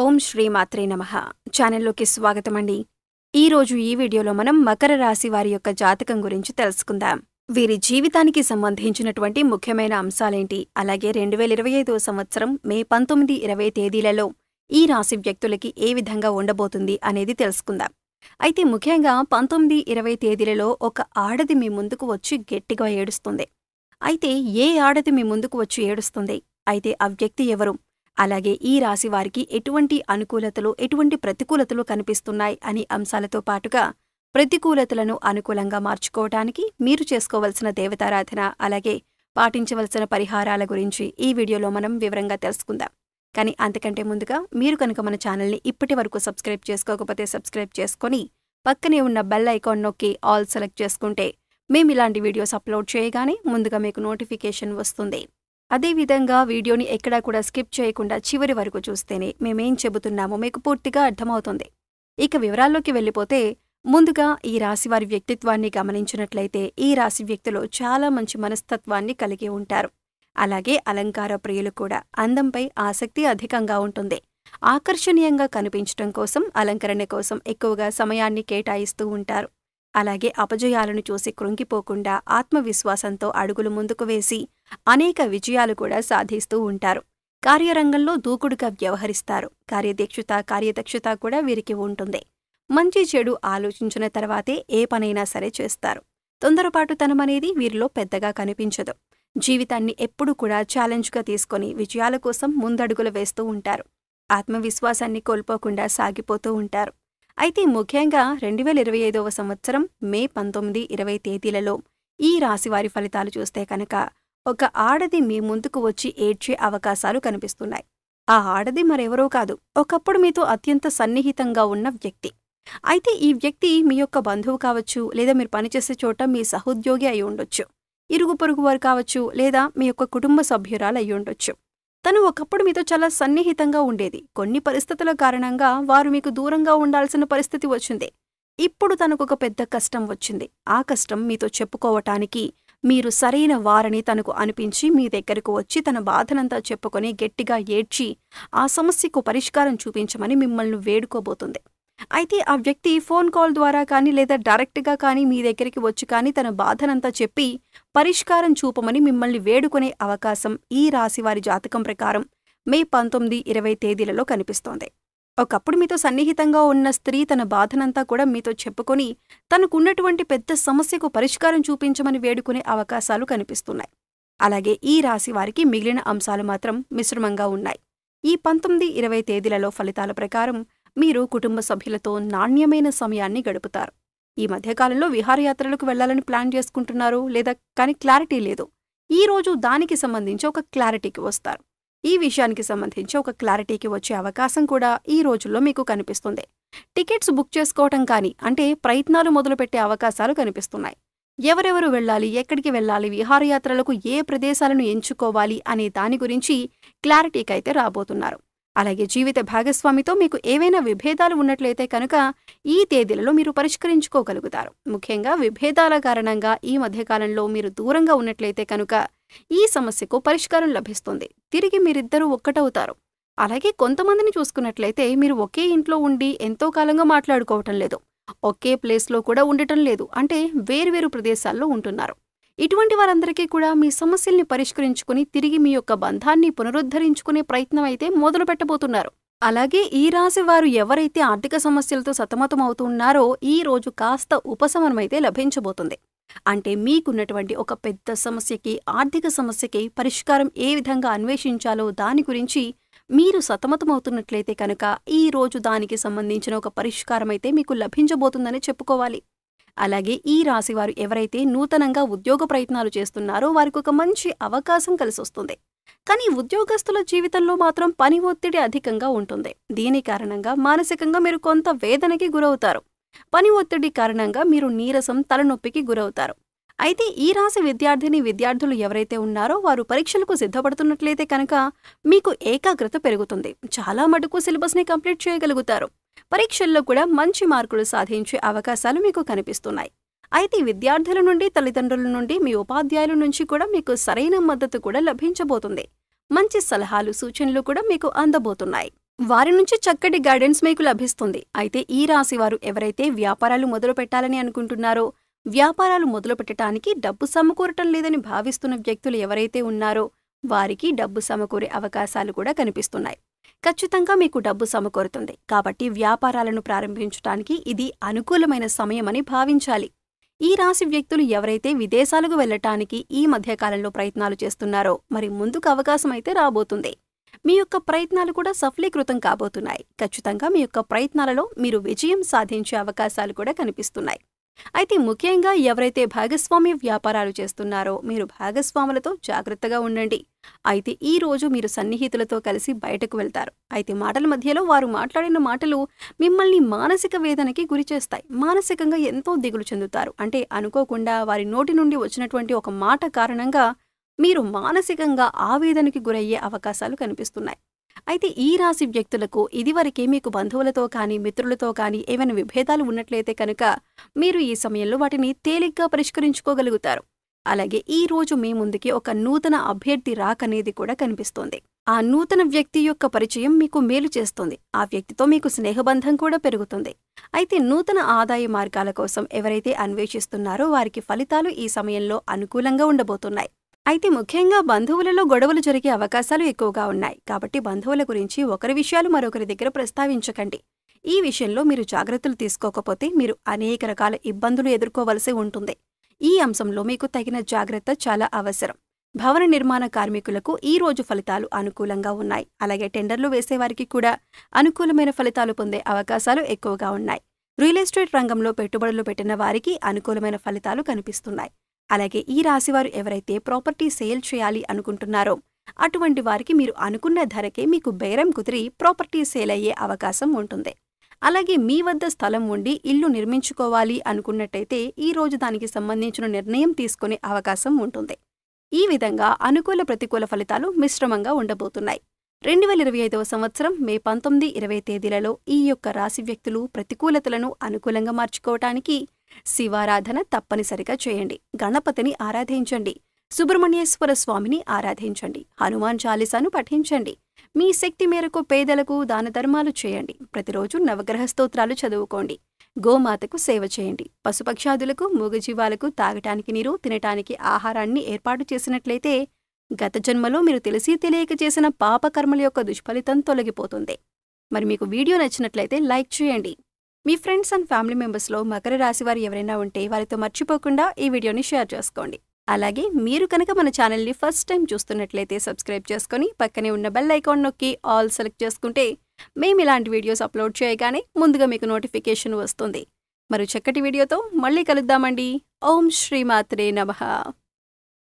ఓం శ్రీ మాత్రే నమః ఛానల్లోకి స్వాగతమండి. ఈరోజు ఈ వీడియోలో మనం మకర రాశి వారి యొక్క జాతకం గురించి తెలుసుకుందాం. వీరి జీవితానికి సంబంధించినటువంటి ముఖ్యమైన అంశాలేంటి, అలాగే 2025వ సంవత్సరం మే 19, 20 తేదీలలో ఈ రాశి వ్యక్తులకి ఏ విధంగా ఉండబోతుంది అనేది తెలుసుకుందాం. అయితే ముఖ్యంగా 19, 20 తేదీలలో ఒక ఆడది మీ ముందుకు వచ్చి గట్టిగా ఏడుస్తుంది. అయితే ఏ ఆడది మీ ముందుకు వచ్చి ఏడుస్తుంది, అయితే ఆ వ్యక్తి ఎవరు, అలాగే ఈ రాశి వారికి ఎటువంటి అనుకూలతలు ఎటువంటి ప్రతికూలతలు కనిపిస్తున్నాయి అనే అంశాలతో పాటుగా ప్రతికూలతలను అనుకూలంగా మార్చుకోవడానికి మీరు చేసుకోవలసిన దేవతారాధన అలాగే పాటించవలసిన పరిహారాల గురించి ఈ వీడియోలో మనం వివరంగా తెలుసుకుందాం. కానీ అంతకంటే ముందుగా మీరు కనుక మన ఛానల్ని ఇప్పటి వరకు సబ్స్క్రైబ్ చేసుకోకపోతే సబ్స్క్రైబ్ చేసుకొని పక్కనే ఉన్న బెల్ ఐకాన్ నొక్కి ఆల్ సెలెక్ట్ చేసుకుంటే మేము ఇలాంటి వీడియోస్ అప్లోడ్ చేయగానే ముందుగా మీకు నోటిఫికేషన్ వస్తుంది. అదేవిధంగా వీడియోని ఎక్కడా కూడా స్కిప్ చేయకుండా చివరి వరకు చూస్తేనే మేమేం చెబుతున్నామో మీకు పూర్తిగా అర్థమవుతుంది. ఇక వివరాల్లోకి వెళ్ళిపోతే ముందుగా ఈ రాశివారి వ్యక్తిత్వాన్ని గమనించినట్లయితే ఈ రాశి వ్యక్తులు చాలా మంచి మనస్తత్వాన్ని కలిగి ఉంటారు. అలాగే అలంకార ప్రియులు కూడా. అందంపై ఆసక్తి అధికంగా ఉంటుంది. ఆకర్షణీయంగా కనిపించడం కోసం అలంకరణ కోసం ఎక్కువగా సమయాన్ని కేటాయిస్తూ ఉంటారు. అలాగే అపజయాలను చూసి కృంగిపోకుండా ఆత్మవిశ్వాసంతో అడుగులు ముందుకు వేసి అనేక విజయాలు కూడా సాధిస్తూ ఉంటారు. కార్యరంగంలో దూకుడుగా వ్యవహరిస్తారు. కార్యదక్షత కూడా వీరికి ఉంటుంది. మంచి చెడు ఆలోచించిన తర్వాతే ఏ పనైనా సరే చేస్తారు. తొందరపాటుతనమనేది వీరిలో పెద్దగా కనిపించదు. జీవితాన్ని ఎప్పుడూ కూడా ఛాలెంజ్గా తీసుకొని విజయాల కోసం ముందడుగులు వేస్తూ ఉంటారు. ఆత్మవిశ్వాసాన్ని కోల్పోకుండా సాగిపోతూ ఉంటారు. అయితే ముఖ్యంగా 2025వ సంవత్సరం మే 19, 20 తేదీలలో ఈ రాశివారి ఫలితాలు చూస్తే కనుక ఒక ఆడది మీ ముందుకు వచ్చి ఏడ్చే అవకాశాలు కనిపిస్తున్నాయి. ఆ ఆడది మరెవరో కాదు, ఒకప్పుడు మీతో అత్యంత సన్నిహితంగా ఉన్న వ్యక్తి. అయితే ఈ వ్యక్తి మీ యొక్క బంధువు కావచ్చు, లేదా మీరు పనిచేసే చోట మీ సహోద్యోగి అయి ఉండొచ్చు, ఇరుగు పొరుగు వారు కావచ్చు, లేదా మీ యొక్క కుటుంబ సభ్యురాలు అయి ఉండొచ్చు. తను ఒకప్పుడు మీతో చాలా సన్నిహితంగా ఉండేది. కొన్ని పరిస్థితుల కారణంగా వారు మీకు దూరంగా ఉండాల్సిన పరిస్థితి వచ్చింది. ఇప్పుడు తనకొక పెద్ద కష్టం వచ్చింది. ఆ కష్టం మీతో చెప్పుకోవటానికి మీరు సరైన వారని తనకు అనిపించి మీ దగ్గరకు వచ్చి తన బాధనంతా చెప్పుకొని గట్టిగా ఏడ్చి ఆ సమస్యకు పరిష్కారం చూపించమని మిమ్మల్ని వేడుకోబోతుంది. అయితే ఆ వ్యక్తి ఫోన్ కాల్ ద్వారా కానీ లేదా డైరెక్ట్గా కానీ మీ దగ్గరికి వచ్చి కానీ తన బాధనంతా చెప్పి పరిష్కారం చూపమని మిమ్మల్ని వేడుకునే అవకాశం ఈ రాశివారి జాతకం ప్రకారం మే 19, 20 తేదీలలో కనిపిస్తోంది. ఒకప్పుడు మీతో సన్నిహితంగా ఉన్న స్త్రీ తన బాధనంతా కూడా మీతో చెప్పుకొని తనకున్నటువంటి పెద్ద సమస్యకు పరిష్కారం చూపించమని వేడుకునే అవకాశాలు కనిపిస్తున్నాయి. అలాగే ఈ రాశివారికి మిగిలిన అంశాలు మాత్రం మిశ్రమంగా ఉన్నాయి. ఈ 19, 20 తేదీలలో ఫలితాల ప్రకారం మీరు కుటుంబ సభ్యులతో నాణ్యమైన సమయాన్ని గడుపుతారు. ఈ మధ్యకాలంలో విహారయాత్రలకు వెళ్లాలని ప్లాన్ చేసుకుంటున్నారు, లేదా కానీ క్లారిటీ లేదు. ఈ రోజు దానికి సంబంధించి ఒక క్లారిటీకి వస్తారు. ఈ విషయానికి సంబంధించి ఒక క్లారిటీకి వచ్చే అవకాశం కూడా ఈ రోజుల్లో మీకు కనిపిస్తుంది. టికెట్స్ బుక్ చేసుకోవటం కానీ అంటే ప్రయత్నాలు మొదలుపెట్టే అవకాశాలు కనిపిస్తున్నాయి. ఎవరెవరు వెళ్ళాలి, ఎక్కడికి వెళ్ళాలి, విహారయాత్రలకు ఏ ప్రదేశాలను ఎంచుకోవాలి అనే దాని గురించి క్లారిటీకి అయితే రాబోతున్నారు. అలాగే జీవిత భాగస్వామితో మీకు ఏవైనా విభేదాలు ఉన్నట్లయితే కనుక ఈ తేదీలలో మీరు పరిష్కరించుకోగలుగుతారు. ముఖ్యంగా విభేదాల కారణంగా ఈ మధ్యకాలంలో మీరు దూరంగా ఉన్నట్లయితే కనుక ఈ సమస్యకు పరిష్కారం లభిస్తుంది. తిరిగి మీరిద్దరూ ఒక్కటవుతారు. అలాగే కొంతమందిని చూసుకున్నట్లయితే మీరు ఒకే ఇంట్లో ఉండి ఎంతో కాలంగా మాట్లాడుకోవటం లేదు, ఒకే ప్లేస్లో కూడా ఉండటం లేదు, అంటే వేర్వేరు ప్రదేశాల్లో ఉంటున్నారు. ఇటువంటి వారందరికీ కూడా మీ సమస్యల్ని పరిష్కరించుకుని తిరిగి మీ యొక్క బంధాన్ని పునరుద్ధరించుకునే ప్రయత్నం అయితే మొదలు పెట్టబోతున్నారు. అలాగే ఈ రాశి వారు ఎవరైతే ఆర్థిక సమస్యలతో సతమతమవుతున్నారో ఈ రోజు కాస్త ఉపశమనమైతే లభించబోతుంది. అంటే మీకున్నటువంటి ఒక పెద్ద సమస్యకి, ఆర్థిక సమస్యకి పరిష్కారం ఏ విధంగా అన్వేషించాలో దాని గురించి మీరు సతమతమవుతున్నట్లయితే కనుక ఈ రోజు దానికి సంబంధించిన ఒక పరిష్కారం అయితే మీకు లభించబోతుందని చెప్పుకోవాలి. అలాగే ఈ రాశివారు ఎవరైతే నూతనంగా ఉద్యోగ ప్రయత్నాలు చేస్తున్నారో వారికి ఒక మంచి అవకాశం కలిసొస్తుంది. కానీ ఉద్యోగస్తుల జీవితంలో మాత్రం పని ఒత్తిడి అధికంగా ఉంటుంది. దీని కారణంగా మానసికంగా మీరు కొంత వేదనకి గురవుతారు. పని ఒత్తిడి కారణంగా మీరు నీరసం, తలనొప్పికి గురవుతారు. అయితే ఈ రాశి విద్యార్థులు ఎవరైతే ఉన్నారో వారు పరీక్షలకు సిద్ధపడుతున్నట్లయితే కనుక మీకు ఏకాగ్రత పెరుగుతుంది. చాలా మటుకు సిలబస్ని కంప్లీట్ చేయగలుగుతారు. పరీక్షల్లో కూడా మంచి మార్కులు సాధించే అవకాశాలు మీకు కనిపిస్తున్నాయి. అయితే విద్యార్థుల నుండి, తల్లిదండ్రుల నుండి, మీ ఉపాధ్యాయుల నుంచి కూడా మీకు సరైన మద్దతు కూడా లభించబోతుంది. మంచి సలహాలు, సూచనలు కూడా మీకు అందబోతున్నాయి. వారి నుంచి చక్కటి గైడెన్స్ మీకు లభిస్తుంది. అయితే ఈ రాశి వారు ఎవరైతే వ్యాపారాలు మొదలు పెట్టాలని అనుకుంటున్నారో, వ్యాపారాలు మొదలు పెట్టడానికి డబ్బు సమకూరటం లేదని భావిస్తున్న వ్యక్తులు ఎవరైతే ఉన్నారో వారికి డబ్బు సమకూరే అవకాశాలు కూడా కనిపిస్తున్నాయి. ఖచ్చితంగా మీకు డబ్బు సమకూరుతుంది. కాబట్టి వ్యాపారాలను ప్రారంభించడానికి ఇది అనుకూలమైన సమయమని భావించాలి. ఈ రాశి వ్యక్తులు ఎవరైతే విదేశాలకు వెళ్లటానికి ఈ మధ్యకాలంలో ప్రయత్నాలు చేస్తున్నారో మరి ముందుకు అవకాశం అయితే రాబోతుంది. మీ యొక్క ప్రయత్నాలు కూడా సఫలీకృతం కాబోతున్నాయి. ఖచ్చితంగా మీ యొక్క ప్రయత్నాలలో మీరు విజయం సాధించే అవకాశాలు కూడా కనిపిస్తున్నాయి. అయితే ముఖ్యంగా ఎవరైతే భాగస్వామ్య వ్యాపారాలు చేస్తున్నారో మీరు భాగస్వాములతో జాగ్రత్తగా ఉండండి. అయితే ఈ రోజు మీరు సన్నిహితులతో కలిసి బయటకు వెళ్తారు. అయితే మాటల మధ్యలో వారు మాట్లాడిన మాటలు మిమ్మల్ని మానసిక వేదనకి గురిచేస్తాయి. మానసికంగా ఎంతో దిగులు చెందుతారు. అంటే అనుకోకుండా వారి నోటి నుండి వచ్చినటువంటి ఒక మాట కారణంగా మీరు మానసికంగా ఆవేదనకి గురయ్యే అవకాశాలు కనిపిస్తున్నాయి. అయితే ఈ రాశి వ్యక్తులకు ఇదివరకే మీకు బంధువులతో కానీ మిత్రులతో కానీ ఏమైనా విభేదాలు ఉన్నట్లయితే కనుక మీరు ఈ సమయంలో వాటిని తేలిగ్గా పరిష్కరించుకోగలుగుతారు. అలాగే ఈ రోజు మీ ముందుకి ఒక నూతన అభ్యర్థి రాకనేది కూడా కనిపిస్తోంది. ఆ నూతన వ్యక్తి యొక్క పరిచయం మీకు మేలు చేస్తుంది. ఆ వ్యక్తితో మీకు స్నేహబంధం కూడా పెరుగుతుంది. అయితే నూతన ఆదాయ మార్గాల కోసం ఎవరైతే అన్వేషిస్తున్నారో వారికి ఫలితాలు ఈ సమయంలో అనుకూలంగా ఉండబోతున్నాయి. అయితే ముఖ్యంగా బంధువులలో గొడవలు జరిగే అవకాశాలు ఎక్కువగా ఉన్నాయి. కాబట్టి బంధువుల గురించి ఒకరి విషయాలు మరొకరి దగ్గర ప్రస్తావించకండి. ఈ విషయంలో మీరు జాగ్రత్తలు తీసుకోకపోతే మీరు అనేక రకాల ఇబ్బందులు ఎదుర్కోవలసి ఉంటుంది. ఈ అంశంలో మీకు తగిన జాగ్రత్త చాలా అవసరం. భవన నిర్మాణ కార్మికులకు ఈ రోజు ఫలితాలు అనుకూలంగా ఉన్నాయి. అలాగే టెండర్లు వేసేవారికి కూడా అనుకూలమైన ఫలితాలు పొందే అవకాశాలు ఎక్కువగా ఉన్నాయి. రియల్ ఎస్టేట్ రంగంలో పెట్టుబడులు పెట్టిన వారికి అనుకూలమైన ఫలితాలు కనిపిస్తున్నాయి. అలాగే ఈ రాశివారు ఎవరైతే ప్రాపర్టీ సేల్ చేయాలి అనుకుంటున్నారో అటువంటి వారికి మీరు అనుకున్న ధరకే మీకు బేరం కుదిరి ప్రాపర్టీ సేల్ అయ్యే అవకాశం ఉంటుంది. అలాగే మీ వద్ద స్థలం ఉండి ఇల్లు నిర్మించుకోవాలి అనుకున్నట్టయితే ఈ రోజు దానికి సంబంధించిన నిర్ణయం తీసుకునే అవకాశం ఉంటుంది. ఈ విధంగా అనుకూల ప్రతికూల ఫలితాలు మిశ్రమంగా ఉండబోతున్నాయి. 2025వ సంవత్సరం మే 19, 20 తేదీలలో ఈ యొక్క రాశి వ్యక్తులు ప్రతికూలతలను అనుకూలంగా మార్చుకోవటానికి శివారాధన తప్పనిసరిగా చేయండి. గణపతిని ఆరాధించండి. సుబ్రహ్మణ్యేశ్వర స్వామిని ఆరాధించండి. హనుమాన్ చాలీసాను పఠించండి. మీ శక్తి మేరకు పేదలకు దాన ధర్మాలు చేయండి. ప్రతిరోజు నవగ్రహ స్తోత్రాలు చదువుకోండి. గోమాతకు సేవ చేయండి. పశుపక్షాదులకు మూగజీవాలకు తాగటానికి నీరు, తినటానికి ఆహారాన్ని ఏర్పాటు చేసినట్లయితే గత జన్మలో మీరు తెలిసి తెలియక చేసిన పాపకర్మల యొక్క దుష్ఫలితం తొలగిపోతుంది. మరి మీకు వీడియో నచ్చినట్లయితే లైక్ చేయండి. మీ ఫ్రెండ్స్ అండ్ ఫ్యామిలీ మెంబర్స్లో మకర రాశి వారు ఎవరైనా ఉంటే వారితో మర్చిపోకుండా ఈ వీడియోని షేర్ చేసుకోండి. అలాగే మీరు కనుక మన ఛానల్ని ఫస్ట్ టైం చూస్తున్నట్లయితే సబ్స్క్రైబ్ చేసుకుని పక్కనే ఉన్న బెల్ ఐకాన్ నొక్కి ఆల్ సెలెక్ట్ చేసుకుంటే మేము ఇలాంటి వీడియోస్ అప్లోడ్ చేయగానే ముందుగా మీకు నోటిఫికేషన్ వస్తుంది. మరి చక్కటి వీడియోతో మళ్ళీ కలుద్దామండి. ఓం శ్రీమాత్రే నమః.